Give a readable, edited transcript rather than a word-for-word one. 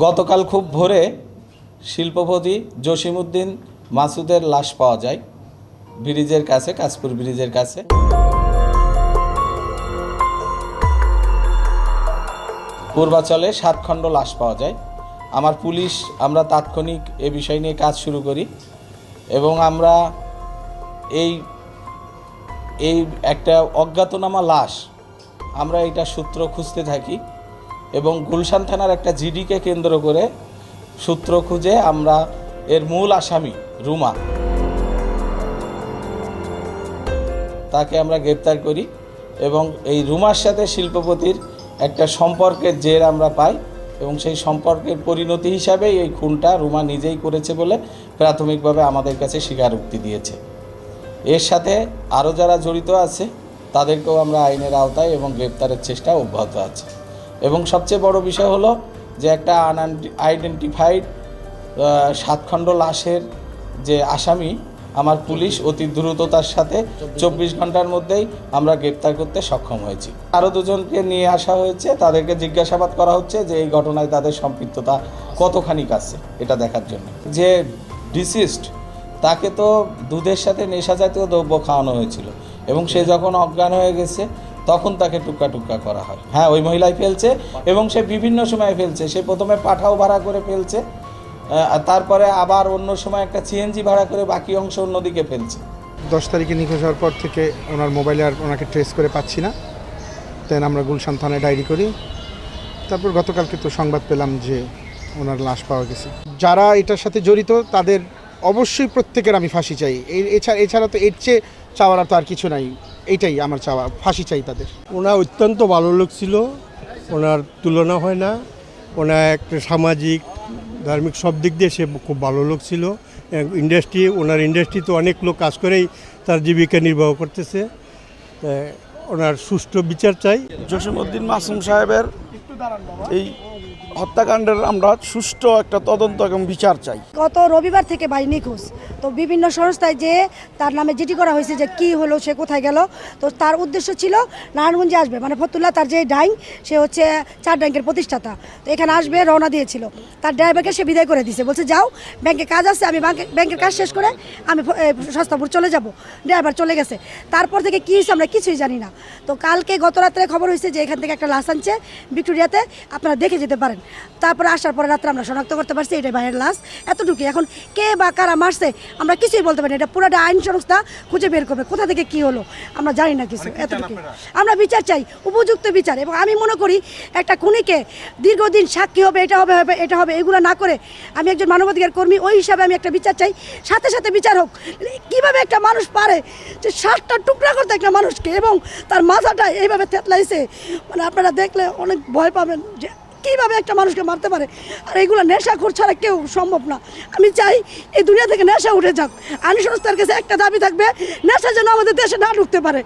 গতকাল খুব ভোরে শিল্পপতি জসিমউদ্দিন মাসুদের লাশ পাওয়া যায় ব্রিজের কাছে, কাশপুর ব্রিজের কাছে। পূর্বাচলে 7 খণ্ড লাশ পাওয়া যায়। আমার পুলিশ আমরা তাৎক্ষণিক এ বিষয় নিয়ে কাজ শুরু করি এবং আমরা এই একটা অজ্ঞাতনামা লাশ আমরা এটা সূত্র খুঁজতে থাকি এবং গুলশান থানার একটা জিডিকে কেন্দ্র করে সূত্র খুঁজে আমরা এর মূল আসামি রুমা তাকে আমরা গ্রেপ্তার করি এবং এই রুমার সাথে শিল্পপতির একটা সম্পর্কের জের আমরা পাই এবং সেই সম্পর্কের পরিণতি হিসাবে এই খুনটা রুমা নিজেই করেছে বলে প্রাথমিকভাবে আমাদের কাছে স্বীকারোক্তি দিয়েছে। এর সাথে আরও যারা জড়িত আছে তাদেরকেও আমরা আইনের আওতায় এবং গ্রেপ্তারের চেষ্টা অব্যাহত আছে। এবং সবচেয়ে বড় বিষয় হলো যে একটা আইডেন্টিফাইড 7 খণ্ড লাশের যে আসামি আমার পুলিশ অতি দ্রুততার সাথে 24 ঘন্টার মধ্যেই আমরা গ্রেপ্তার করতে সক্ষম হয়েছি। আরও 2 জনকে নিয়ে আসা হয়েছে, তাদেরকে জিজ্ঞাসাবাদ করা হচ্ছে যে এই ঘটনায় তাদের সম্পৃক্ততা কতখানি আছে এটা দেখার জন্য। যে ডিসিস্ট তাকে তো দুধের সাথে নেশা জাতীয় দ্রব্য খাওয়ানো হয়েছিল এবং সে যখন অজ্ঞান হয়ে গেছে তখন তাকে টুকরা টুকরা করা হয়। হ্যাঁ, ওই মহিলাই ফেলছে এবং সে বিভিন্ন সময় ফেলছে। সে প্রথমে পাঠাও ভাড়া করে ফেলছে, তারপরে আবার অন্য সময় একটা সিএনজি ভাড়া করে বাকি অংশ অন্যদিকে ফেলছে। 10 তারিখে নিখোঁজ হওয়ার পর থেকে ওনার মোবাইলে আর ওনাকে ট্রেস করে পাচ্ছি না। দেন আমরা গুলশান থানায় ডায়েরি করি। তারপর গতকালকে তো সংবাদ পেলাম যে ওনার লাশ পাওয়া গেছে। যারা এটার সাথে জড়িত তাদের অবশ্যই প্রত্যেকের আমি ফাঁসি চাই। এছাড়া তো এর চেয়ে চাওয়ার তো আর কিছু নাই। এইটাই আমার চাওয়া, ফাঁসি চাই তাদের। ওনার অত্যন্ত ভালো লোক ছিল, ওনার তুলনা হয় না। ওনার একটা সামাজিক ধার্মিক সব দিক দিয়ে সে খুব ভালো লোক ছিল। ওনার ইন্ডাস্ট্রিতে অনেক লোক কাজ করেই তার জীবিকা নির্বাহ করতেছে। ওনার সুষ্ঠু বিচার চাই। জসিমউদ্দিন মাসুম সাহেবের এই হত্যাকাণ্ডের আমরা সুষ্ঠু একটা তদন্ত এবং বিচার চাই। গত রবিবার থেকে ভাই নিখোঁজ, তো বিভিন্ন সংস্থায় যে তার নামে জিডি করা হয়েছে যে কি হলো, সে কোথায় গেল। তো তার উদ্দেশ্য ছিল নারায়ণগঞ্জে আসবে, মানে ফতুল্লাহ তার যে ডাইং, সে হচ্ছে 4 ব্যাংকের প্রতিষ্ঠাতা। তো এখানে আসবে রওনা দিয়েছিল, তার ড্রাইভারকে সে বিদায় করে দিয়েছে, বলছে যাও ব্যাংকে কাজ আছে, আমি ব্যাংকের কাজ শেষ করে আমি সস্তাপুর চলে যাব। ড্রাইভার চলে গেছে। তারপর থেকে কী হয়েছে আমরা কিছুই জানি না। তো কালকে গত রাত্রে খবর হয়েছে যে এখান থেকে একটা লাশ আনছে ভিক্টোরিয়াতে, আপনারা দেখে যেতে পারেন। তারপরে আসার পরে রাত্রে আমরা শনাক্ত করতে পারছি এটা ভাইয়ের লাশ। এতটুকু। এখন কে বা কারা মারছে আমরা কিছুই বলতে পারি না। এটা পুরোটা আইন সংস্থা খুঁজে বের করবে কোথা থেকে কি হলো, আমরা জানি না কিছু। এতটুকু আমরা বিচার চাই, উপযুক্ত বিচার। এবং আমি মনে করি একটা খুনিকে দীর্ঘদিন সাক্ষী হবে, এটা হবে এগুলো না করে আমি একজন মানবাধিকার কর্মী, ওই হিসাবে আমি একটা বিচার চাই। সাথে সাথে বিচার হোক। কীভাবে একটা মানুষ পারে যে 7টা টুকরা করতে একটা মানুষকে, এবং তার মাথাটা এইভাবে থেতলাইছে, মানে আপনারা দেখলে অনেক ভয় পাবেন যে কীভাবে একটা মানুষকে মারতে পারে। আর এইগুলো নেশাখোর ছাড়া কেউ সম্ভব না। আমি চাই এই দুনিয়া থেকে নেশা উঠে যাক। আইন সংস্থার কাছে একটা দাবি থাকবে, নেশা যেন আমাদের দেশে না ঢুকতে পারে।